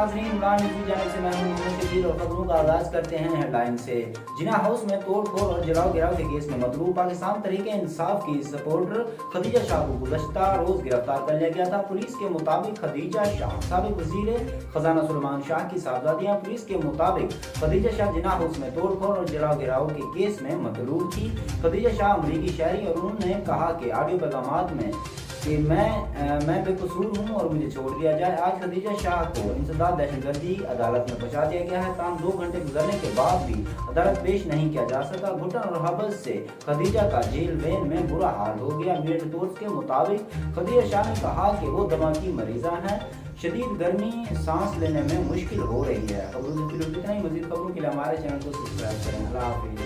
नाज़रीन, Imran news channel से मैं हूं मोहम्मद शकील और खबरों का आगाज करते हैं हेडलाइन से। जिना हाउस में तोड़ फोड़ और जलाओ गिराव के केस में मतलूब पाकिस्तान तहरीक इंसाफ की सपोर्टर खदीजा शाह को गुज़श्ता रोज गिरफ्तार कर लिया गया था। पुलिस के मुताबिक खदीजा शाह साबिक वज़ीर खजाना सुलेमान शाह की साहबजादियां। पुलिस के मुताबिक खदीजा शाह जिना हाउस में तोड़ फोड़ और जलाओ गिराव के केस में मतलूब थी। खदीजा शाह अमरीकी शहरी और उन्होंने कहा कि ऑडियो पैगामात में कि मैं बेकसूर हूँ और मुझे छोड़ दिया जाए। आज खदीजा शाह को इंसदाद दहशतगर्दी अदालत में पहुंचा दिया गया है। तमाम 2 घंटे गुजरने के बाद भी अदालत पेश नहीं किया जा सका। घुटन और हबस से खदीजा का जेल वेन में बुरा हाल हो गया। मीडिया रिपोर्ट्स के मुताबिक खदीजा शाह ने कहा कि वो दमा की मरीजा हैं, शदीद गर्मी सांस लेने में मुश्किल हो रही है। खबरों से इतना ही। मजीद खबरों के लिए हमारे चैनल को सब्सक्राइब करें। अल्लाह हाफिज़।